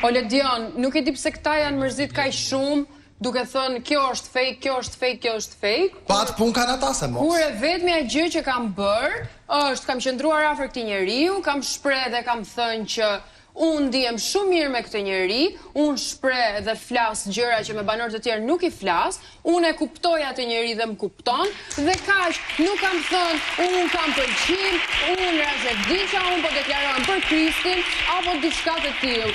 Ole Dion, nuk e di pse këta janë mërzit kaq shumë, duke thënë kjo është fake, kjo është fake, kjo është fake. Pat pun kanë ata se mos. Kur e vetmja gjë që kam bërë është kam qëndruar afër këtij njeriu, kam shpreh dhe kam thënë që unë ndihem shumë mirë me këtë njeri, unë shpreh dhe flas gjëra që me banorët e tjerë nuk i flas, unë e kuptoj atë njeri dhe më kupton, dhe kaq, nuk kam thënë, unë kam pëlqim, unë razediqa, unë po deklarohem për Kristin, apo diçka të tillë.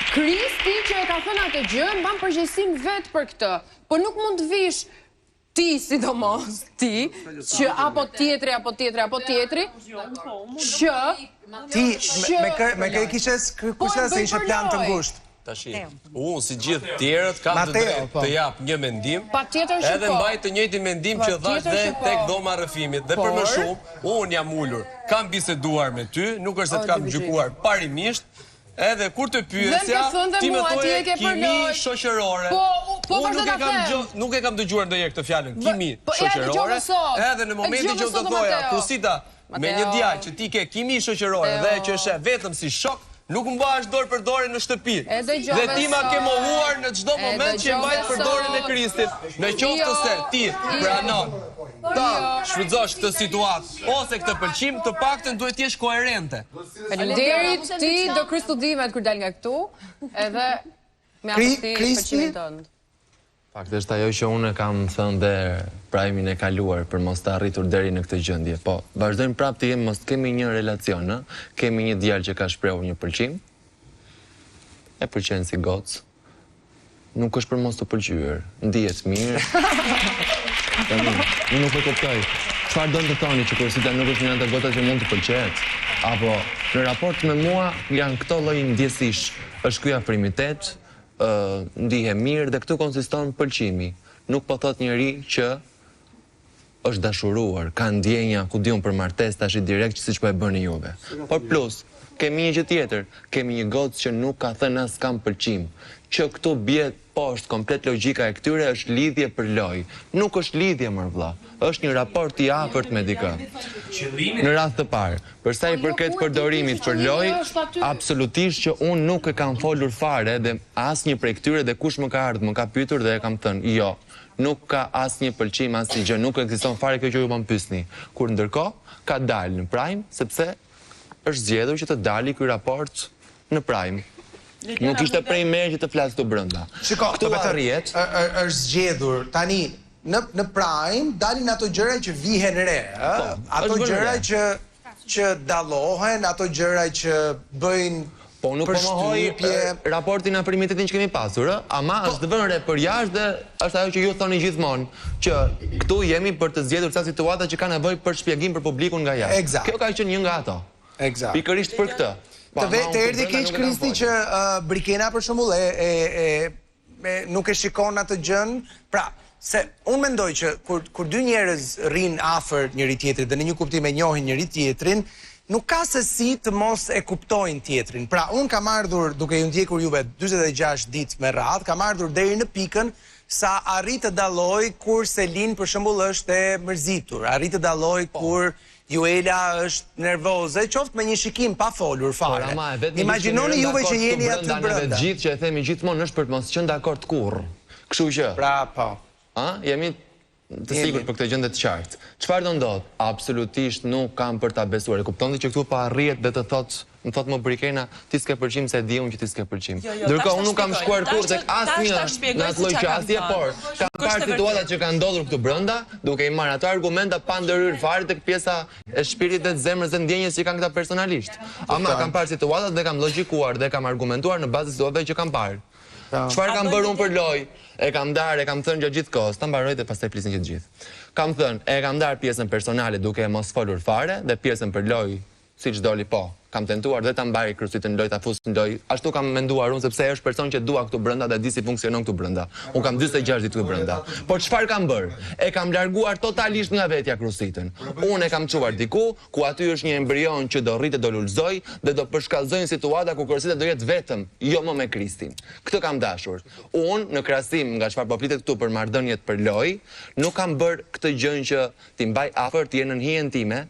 Kristi që e ka thënë atë gjë, mban përgjegjësinë vetë për këtë, po nuk mund të vish ti, sidomos ti, që apo tjetri, që ti me kë kishe kushe se ishe plan të ngushtë. Tashi, unë si gjithë tjerët kam të drejtë të jap një mendim, edhe mbaj të njëjtin mendim që thash dhe tek dhoma rrëfimit. Dhe për më shumë, unë jam ulur, kam biseduar me ty, nuk është se të kam gjykuar parimisht, edhe kur të pyesja, ti më thoje kimi shoqërore. Unë nuk e kam dëgjuar ndonjëherë këtë fjalën, kimi shoqërore, edhe në momentin që do thoja, Krusita, me një djalë që ti ke kimi shoqërore dhe që është vetëm si shok, nuk mbahesh dorë për dorë në shtëpi. Dhe ti ma ke mohuar në çdo moment që mbajt për dorën e Kristit. Në qoftë se ti pranon ta shfrytëzosh këtë situatë ose këtë pëlqim, të paktën duhet të jesh koherente. Faleminderit, ti do kryj studimet kur dal nga këtu, edhe me aftësi pëlqimin tënd. Fakti është ajo që unë kam thënë dhe Prajmin e kaluar për mos të arritur deri në këtë gjendje. Po, vazhdojmë prapë të jemi, mos kemi një relacion, kemi një djalë që ka shprehur një pëlqim, e pëlqen si gocë, nuk është për mos të pëlqyer, ndihet mirë. Unë nuk e kuptoj. Çfarë do të thoni që Krusita nuk është një nga ato goca që mund të pëlqehet? Apo në raport me mua janë këto lloj ndjesish, është ky afrimitet, ndihe mirë dhe këtu konsiston pëlqimi. Nuk po thot njëri që është dashuruar, ka ndjenja, ku diun për martesë tash direkt që siç po e bëni juve. Por plus, kemi një gjë tjetër, kemi një gocë që nuk ka thënë as kam pëlqim. Që këtu bie poshtë komplet logjika e këtyre është lidhje për lojë. Nuk është lidhje më vëlla, është një raport i afërt me dikë. Në rast të parë, për sa i përket përdorimit për lojë, absolutisht që unë nuk e kam folur fare dhe asnjë prej këtyre dhe kush më ka ardhur, më ka pyetur dhe e kam thënë, jo, nuk ka asnjë pëlqim, asnjë gjë, nuk ekziston fare kjo që ju më pyesni. Kur ndërkohë ka dalë në Prime sepse është zgjedhur që të dali ky raport në Prime. Nuk ishte prej merë që të flasë të brënda. Shiko, është zgjedhur, tani, në Prime, dalin ato gjëra që vihen re, ato gjëra që dallohen, ato gjëra që bëjnë po nuk po mohoj raportin e afrimitetin që kemi pasur, ama është vënë re për jashtë dhe është ajo që ju thoni gjithmonë, që këtu jemi për të zgjedhur ca situata që ka nevojë për shpjegim për publikun nga jashtë. Kjo ka qenë një nga ato. Pikërisht për këtë. Të erdhi keq Kristi që Brikena për shembull nuk e shikon atë gjën, pra se unë mendoj që kur dy njerëz rrinë afër njëri tjetrit dhe në një kuptim e njohin njëri tjetrin, nuk ka se si të mos e kuptojnë tjetrin. Pra, unë kam ardhur, duke ju ndjekur juve 46 ditë me radhë, kam ardhur deri në pikën sa arrit të dalloj kur Selin për shembull është e mërzitur, arrit të dalloj kur Juela është nervoze, qoftë me një shikim pa folur fare. Imagjinoni juve që jeni aty brenda. Ne gjithë që e themi gjithmonë është për të mos qenë dakord kurrë. Kështu që. Pra, po. Jemi të sigurt për këtë gjë të qartë. Çfarë do ndodh? Absolutisht nuk kam për ta besuar. E kuptoni që këtu pa arrihet dhe të thotë, më thotë më Brikena, ti s'ke pëlqim se e di unë që ti s'ke pëlqim. Ndërkohë unë nuk kam shkuar kurrë tek asnjë në atë lloj qasje, por kam parë situata që kanë ndodhur këtu brenda, duke i marrë ato argumenta pa ndërhyr fare tek pjesa e shpirtit dhe zemrës dhe ndjenjes që kanë këta personalisht. Ama kam parë situatat dhe kam logjikuar dhe kam argumentuar në bazë të situatave që kam parë. Çfarë kam bërë unë për lojë? E kam darë, e kam thënë gjatë gjithë kohës, ta mbaroj dhe pastaj flisin që të gjithë. Kam thënë, e kam darë pjesën personale duke e mos folur fare dhe pjesën për lojë, siç doli po. Kam tentuar dhe ta mbaj Krusitën lojë, ta fus në lojë. Ashtu kam menduar unë sepse është person që dua këtu brenda dhe di si funksionon këtu brenda. Unë kam 46 ditë këtu brenda. Por çfarë kam bërë? E kam larguar totalisht nga vetja Krusitën. Unë e kam çuar diku ku aty është një embrion që do rritet, do lulëzoj dhe do përshkallëzojnë situata ku Krusita do jetë vetëm, jo më me Kristin. Këtë kam dashur. Unë në krahasim nga çfarë po flitet këtu për marrëdhëniet për lojë, nuk kam bërë këtë gjë që ti mbaj afër, ti je në hijen time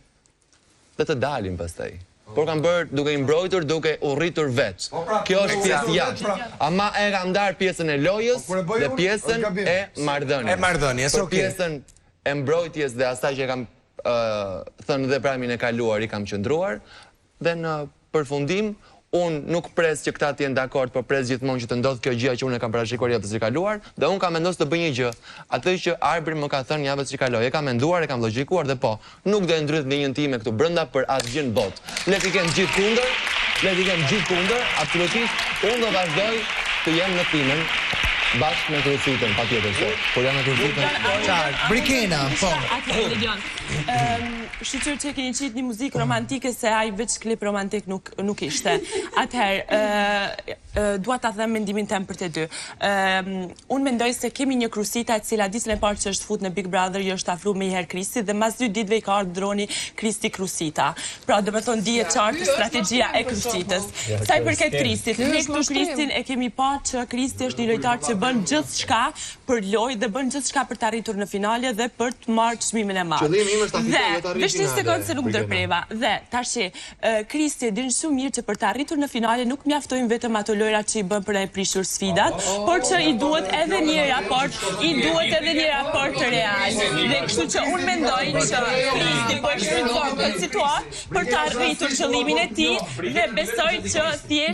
dhe të dalim pastaj. por kam bërë duke i mbrojtur, duke u rritur vetë. Kjo është pjesë jashtë. Ama e kam ndarë pjesën e lojës dhe pjesën e marrëdhënies. Për pjesën e mbrojtjes dhe asaj që kam thënë dhe pramin e kaluar i kam qëndruar, dhe në përfundim, unë nuk pres që këta t'jenë dakord, por pres gjithmonë që të ndodhë kjo gjëja që unë e kam parashikuar javës që kaluar, dhe unë kam vendosur të bëj një gjë, atë që Arbri më ka thënë javës që kaloi. E kam menduar, e kam logjikuar dhe po, nuk do e ndryth linjën time këtu brenda për asgjë në botë. Le t'i kem gjithë kundër, absolutisht, unë do vazhdoj të jem në timën bashkë me Krusitën, patjetër se. Por jam me Krusitën. Brikena, po. Shqyqyr që keni qitë një muzikë romantike se ai veç klip romantik nuk ishte. Atëherë, dua ta them mendimin tem për të dy. Unë mendoj se kemi një Krusita e cila ditën e parë që është fut në Big Brother, jo është afru me i herë Kristi dhe mas 2 ditëve i ka ardhur droni Kristi Krusita. Pra do të thonë dihet qartë strategjia e Krusitës. Sa i përket Kristit, ne këtu Kristin e kemi pa që Kristi është një lojtar që bën gjithçka për lojë dhe bën gjithçka për të arritur në finale dhe për të marrë çmimin e madh. Qëllimi im është ta fitoj të arritur. Vesh një sekondë se nuk ndërpreva. Dhe tash Kristi e din shumë mirë që për të arritur në finale nuk mjaftojnë vetëm ato lojrat që i bën për e prishur sfidat, por që i duhet edhe një raport të real. Dhe kështu që unë mendoj që Kristi po e shfrytëzon këtë situatë për të arritur qëllimin e tij dhe besoj që thjesht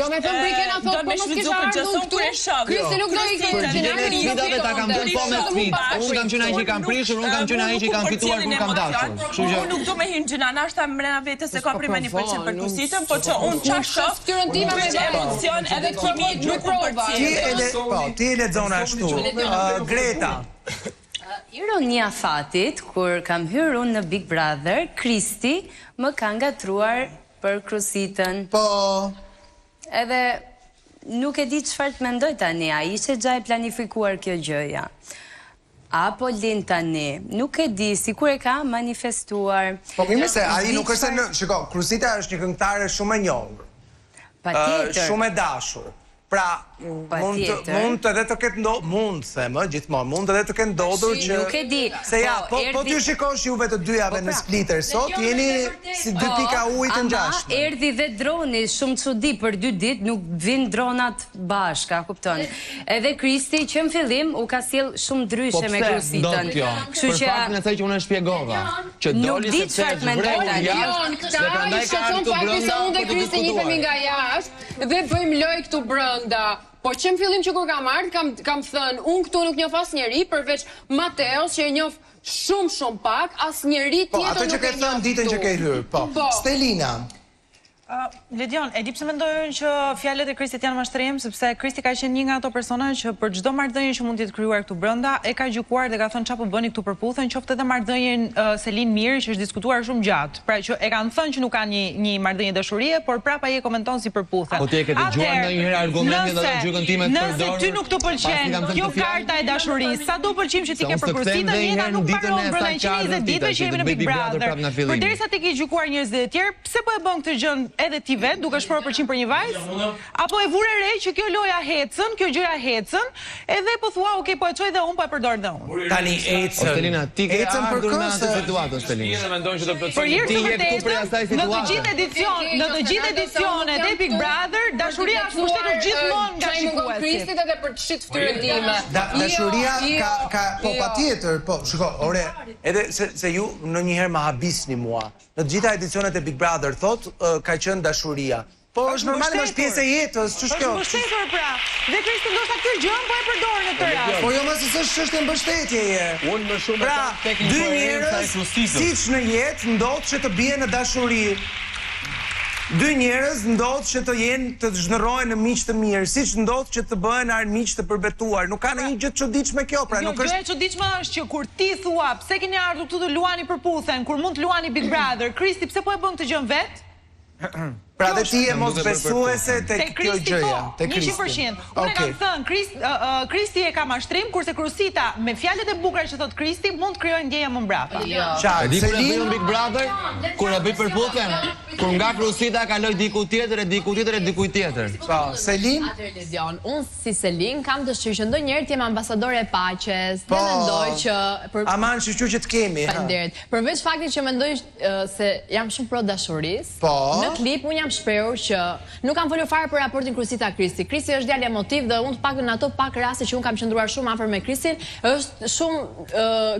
do me shfrytëzoj këtë gjëson kur e shoh. Kristi nuk do i Sfidave ta kam bërë po me sfidë. Unë kam qenë ai që kam prishur, unë kam qenë ai që kam fituar, unë kam dashur. Unë nuk do me hinë gjëna, nashta mrena vete se ka prima 1% për Krusitën, po që unë qa shof, me emocion edhe kimi nuk përcjellë. Ti e lexon ashtu. Greta. Ironia fatit, kur kam hyrë unë në Big Brother, Kristi më ka ngatruar për Krusitën. Po. Edhe nuk e di çfarë të mendoj tani, a ishte gja e planifikuar kjo gjëja. Apo lin tani, nuk e di, sikur e ka manifestuar. Po mirë se ai nuk është në, shiko, Krusita është një këngëtare shumë e njohur. Patjetër. Shumë e dashur. Pra, mund të edhe të ketë ndodhur, mund them, gjithmonë, mund edhe të ketë ndodhur që nuk e di. Se ja, po t'ju shikosh juve të dyjave në Splitter sot, jeni si 2 pika ujë të ngjashme. Ama erdhi dhe droni, shumë çudi për 2 ditë, nuk vin dronat bashka, kupton. Edhe Kristi që në fillim u ka sjell shumë ndryshe me Krusitën. Kështu që për faktin e saj që unë e shpjegova, që doli sepse është vrejtur jashtë, dhe prandaj ka ardhur brenda. Unë dhe Kristi jepemi nga jashtë dhe bëjmë lojë këtu brenda. Po që në fillim që kur kam ardhur, kam thënë, unë këtu nuk njoh asnjëri përveç Mateos që e njoh shumë pak, asnjëri tjetër nuk e njoh. Po, atë që ke thënë ditën që ke hyrë, po. Stelina. Ledion, e di pse mendojnë që fjalët e Kristit janë mashtrim, sepse Kristi ka qenë një nga ato persona që për çdo marrëdhënie që mund të jetë krijuar këtu brenda, e ka gjykuar dhe ka thënë çfarë po bëni këtu përputhen, qoftë edhe marrëdhënien Selin Miri që është diskutuar shumë gjatë. Pra që e kanë thënë që nuk kanë një marrëdhënie dashurie, por prapa ai e komenton si përputhen. Po ti e ke dëgjuar ndonjëherë argumentin dhe gjykën time të përdorur? Nëse ty nuk të pëlqen kjo karta e dashurisë, sa do pëlqim që ti ke për Krusitën, jeta nuk mbaron brenda 120 ditëve që jemi në Big Brother. Përderisa ti ke gjykuar njerëzit e tjerë, pse po e bën këtë gjë edhe ti vet, duke shpërë përqim për një vajzë, apo e vure re që kjo loja hecën, kjo gjëra hecën, edhe po thua, okej, po e qoj dhe unë, po e përdor dhe unë. Tani ecën. Stelina, ti ke ardhur në atë situatë, Stelina. Për hirë të vërtetë, në të gjithë edicionet e Big Brother, dashuria është pushtetur gjithmonë nga shikuesi. Kristit edhe për të shit fytyrën time. Dashuria ka, po patjetër, po, shiko, ore, edhe se ju ndonjëherë më habisni mua. Në të gjitha edicionet e Big Brother thot ka qenë dashuria. Po është normale, është pjesë e jetës, ç'është kjo? Është mbështetër pra. Dhe Kristi ndoshta këtë gjë po e përdor në këtë rast. Po jo më se s'është çështje mbështetjeje. Unë më shumë e kam tek inkoherenca e Krusitës. Siç në jetë ndodh që të bien në dashuri. 2 njerëz ndodh që të jenë të zhndërrohen në miq të mirë, siç ndodh që të bëhen armiq të përbetuar. Nuk ka ndonjë gjë të çuditshme kjo, pra nuk është. Jo, gjë e çuditshme është që kur ti thua, pse keni ardhur këtu të luani përputhen, kur mund të luani Big Brother, Kristi pse po e bën këtë gjë vet? Pra dhe ti e mos besuese tek kjo gjëja, tek Kristi. 100%. Unë kam thënë, Kristi e ka mashtrim, kurse Krusita me fjalët e bukura që thot Kristi mund të krijojë ndjenja më mbrapa. E di kur e bëjmë Big Brother, kur e bëj përputhen, Kur nga Krusita kaloj diku tjetër e diku tjetër e diku tjetër. Selin? Lezion, unë si Selin kam dëshirë që ndonjëherë t'jem ambasadore e paqes, dhe mendoj që... Aman që që t'kemi. Përveç faktit që mendoj se jam shumë pro dashuris, në klip unë jam shprehur që nuk kam folur fare për raportin Krusita Kristi. Kristi është djalë emotiv dhe unë pak në ato pak raste që unë kam qëndruar shumë afër me Kristin, është shumë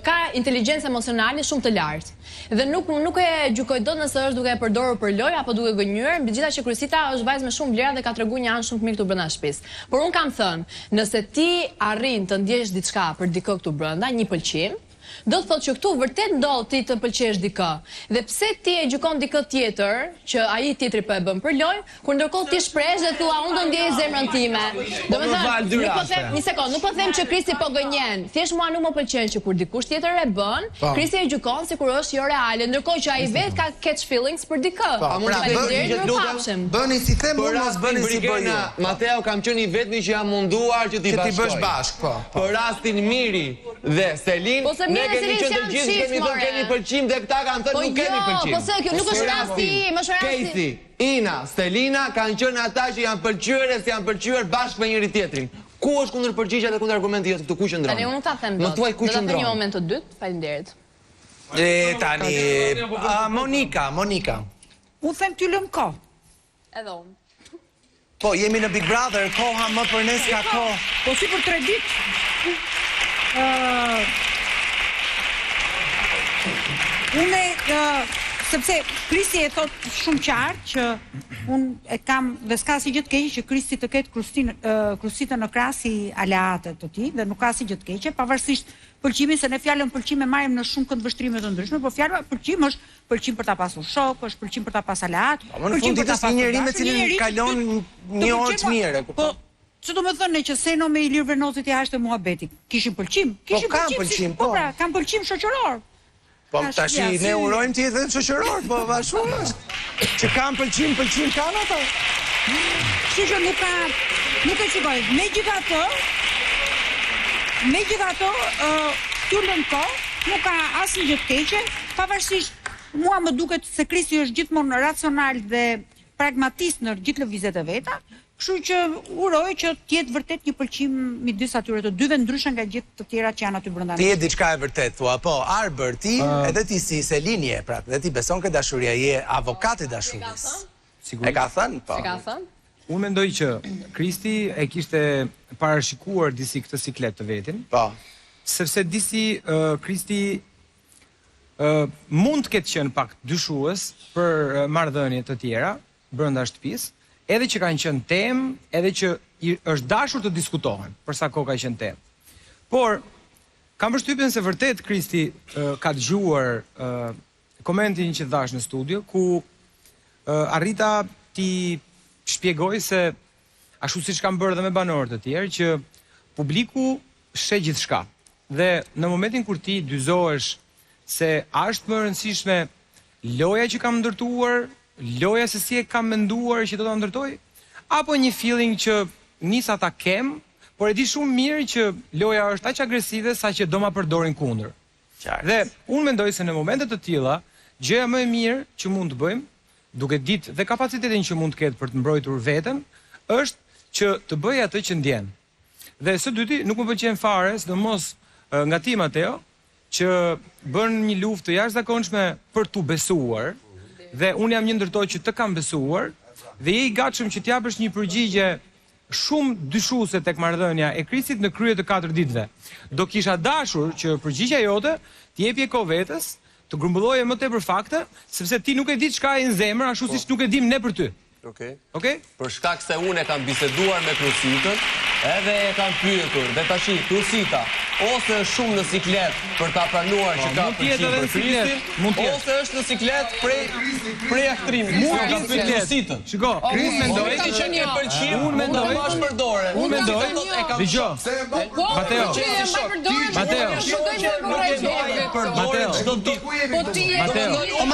ka inteligjencë emocionale shumë të lartë. Dhe nuk e gjykoj dot nëse është duke e përdorur për lojë apo duke gënjur, megjithatë që Krusita është vajzë me shumë vlera dhe ka treguar një anë shumë të mirë këtu brenda shtëpisë. Por un kam thënë, nëse ti arrin të ndjesh diçka për dikë këtu brenda, një pëlqim, do të thotë që këtu vërtet ndodh ti të pëlqesh dikë. Dhe pse ti e gjykon dikë tjetër që ai tjetri po e bën për lojë, kur ndërkohë ti shpreh dhe thua unë do ndjej zemrën time. Domethënë, nuk po them, një sekond, nuk po them që Kristi po gënjen. Thjesht mua nuk më pëlqen që kur dikush tjetër e bën, Kristi e gjykon sikur është jo reale, ndërkohë që ai vetë ka catch feelings për dikë. Bëni si them unë, mos bëni si bëj ju. Mateo, kam qenë i vetmi që jam munduar që ti bësh bashkë, Për rastin Miri dhe Selin, ne kemi qenë të gjithë kemi thënë kemi pëlqim dhe këta kanë thënë nuk kemi pëlqim. Po se kjo nuk është rasti im, është rasti. Casey, Ina, Stelina kanë qenë ata që janë pëlqyer e janë pëlqyer bashkë me njëri tjetrin. Ku është kundër përgjigja dhe kundër argumenti jot këtu ku qëndron? Tani unë ta them dot. Më thuaj ku qëndron. Do të një moment të dytë, faleminderit. Tani Monika. Unë them ty lëm kohë. Edhe unë. Po, jemi në Big Brother, koha më për nes ka kohë. Po si për 3 ditë. Unë, sepse Kristi e thot shumë qartë që unë e kam, dhe s'ka si gjë të keqe që Kristi të ketë Krusitën në krahas i aleatët të tij, dhe nuk ka si gjë të keqe, pavarësisht pëlqimin, se ne fjalën pëlqim e marrim në shumë këndvështrime të ndryshme, por fjala pëlqim është pëlqim për ta pasur shok, është pëlqim për ta pasur aleat, pëlqim për ta pasur njerëz me cilin kalon një orë të mirë. Po, që do me thënë që Seno me Ilir Venozit i hashtë muhabetit, kishin pëlqim? Po, kam pëlqim, po. Po pra, kam pëlqim shoqëror. Po, tashi ne urojmë ti edhe shoqëror, po bashkë është. Që kam pëlqim kanë ata. Kështu që nuk e shikoj. Megjithatë, ty lëm kohë, nuk ka asnjë gjë të keqe, pavarësisht mua më duket se Kristi është gjithmonë racional dhe pragmatist në gjithë lëvizjet e veta. Kështu që uroj që të jetë vërtet një pëlqim midis atyre të dyve ndryshe nga gjithë të tjera që janë aty brenda. Ti je diçka e vërtet thua, po Arbër ti edhe ti si Selin je, pra, dhe ti beson ke dashuria, je avokat i dashurisë. E ka thënë, po. E ka thënë? Unë mendoj që Kristi e kishte parashikuar disi këtë siklet të vetin. Po. Sepse disi Kristi mund të ketë qenë pak dyshues për marrëdhënie të tjera brenda shtëpisë. Edhe që kanë qenë temë, edhe që është dashur të diskutohen, për sa kohë ka qenë temë. Por, kam përshtypjen se vërtet Kristi ka dëgjuar komentin që dhash në studio, ku arrita ti shpjegoj se, ashtu siç kam bërë dhe me banorët e tjerë, që publiku sheh gjithçka. Dhe në momentin kur ti dyzohesh se a është më rëndësishme loja që kam ndërtuar, loja se si e kam menduar që do ta ndërtoj, apo një feeling që nisa ta kem, por e di shumë mirë që loja është aq agresive sa që do ma përdorin kundër. Dhe unë mendoj se në momente të tilla, gjëja më e mirë që mund të bëjmë, duke ditë dhe kapacitetin që mund të ketë për të mbrojtur veten, është që të bëj atë që ndjen. Dhe së dyti nuk më pëlqen fare, sidomos nga ti Mateo, që bën një luftë të jashtëzakonshme për tu besuar. Dhe unë jam një ndërto që të kam besuar, dhe je i gatshëm që t'japësh një përgjigje shumë dyshuese tek marrëdhënia e Kristit në krye të 4 ditëve. Do kisha dashur që përgjigja jote t'jepje kohë vetes, të grumbulloje më tepër fakte, sepse ti nuk e di çka e në zemër, ashtu siç nuk e dim ne për ty. Okej? Për shkak se unë e kam biseduar me Krusitën, edhe e kam pyetur, dhe tash Krusita ose është shumë në siklet për ta pranuar që ka pëlqim për Kristin, ose është në siklet prej aktrimit. Mund të jetë Krusitën. Shiko, unë mendoj që një pëlqim, unë mendoj bash përdore. Unë mendoj, dëgjoj.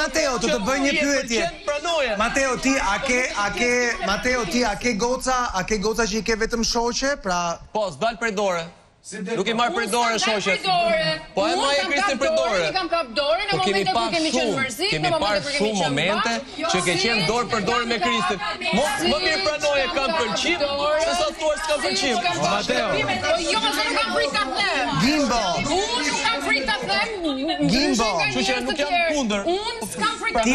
Mateo, të bëj një pyetje. Mateo, ti a ke goca që i ke vetëm shoqe, pra... Po, s'dal prej dore. Nuk i marrë për dorë shoqet. Po e marrë Kristi për dorë. Unë kam kap dorën në momentin kur kemi qenë mërzit, kemi parë shumë momente që ke qenë dorë për dorë me Kristin. Më mirë pranoje kam pëlqim, se sa thua s'kam pëlqim. Mateo. Jo, se nuk kam frikë ta them. Gimbo. Unë nuk kam frikë ta them. Gimbo. Kështu që nuk jam kundër. Unë s'kam frikë. Ti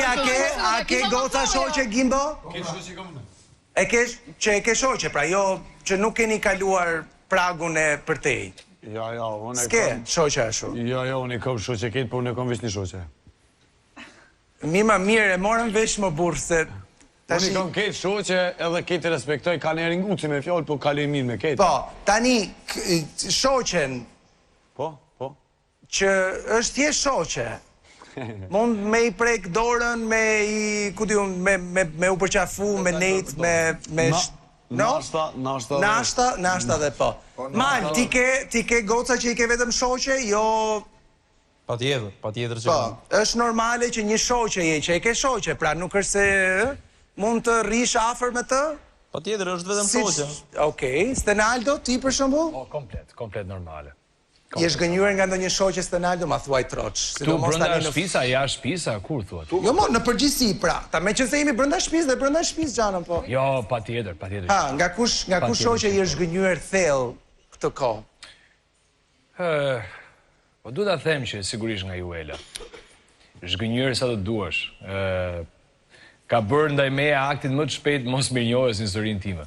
a ke goca shoqe Gimbo? Ke shoqe kam unë. E ke shoqe, pra jo që nuk keni kaluar pragun e përtej. Jo, unë S'ke shoqe ashtu. Jo, unë i kam shoqe ketë, por unë kam veç një shoqe. Mirë, e morën vesh më burr se Unë i kam ketë shoqe edhe ketë respektoj, ka një ringuci me fjallë, po kaloj mirë me ketë. Po, tani shoqen Po. që është thjesht shoqe. Mund me i prek dorën, me i, ku di unë, me u përqafu, me nejt, me Nashta dhe po. Mal, ti ke goca që i ke vetëm shoqe, jo... Patjetër që Po, është normale që një shoqe je, që e ke shoqe, pra nuk është se mund të rrish afër me të? Patjetër, është vetëm shoqe. Okej, Stenaldo, ti për shembull? Po, komplet normale. Je zgënjur nga ndonjë shoqe Stenaldo, ma thuaj troç. Tu brenda shtëpisa, jashtë shtëpisa, kur thua? Jo, në përgjithësi, pra. Ta me që se jemi brenda shtëpisë dhe brenda shtëpisë xhanën, po. Jo, patjetër. Ha, nga kush shoqe je zgënjur thellë këtë kohë? Po du ta them që sigurisht nga Juela. Zgënjur sa të duash. Ka bërë ndaj meja aktin më të shpejt mos mirënjohjes në historinë time.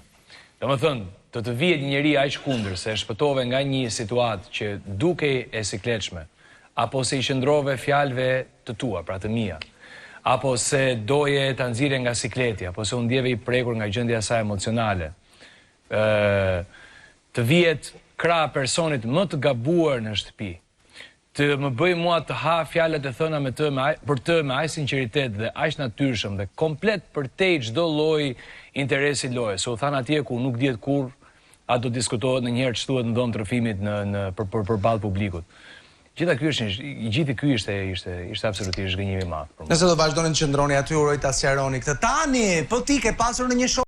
Domethënë, të vihet një njeri aq kundër se shpëtove nga një situatë që dukej e sikletshme, apo se i qëndrove fjalëve të tua, pra të mia, apo se doje ta nxirre nga sikleti, apo se u ndjeve i prekur nga gjendja e saj emocionale. Të vihet krah personit më të gabuar në shtëpi, të më bëj mua të ha fjalët e thëna për të me aq sinqeritet dhe aq natyrshëm dhe komplet përtej çdo lloj interesi loje. Se u than atje ku nuk dihet kur a do diskutohet në njëherë ç'thuhet në dhomë trofimit përballë publikut. Gjithë ky ishte absolutisht zgënjim i madh. Nëse do vazhdoni të qëndroni aty, uroj ta sqaroni këtë. Tani, po ti ke pasur në një shoqe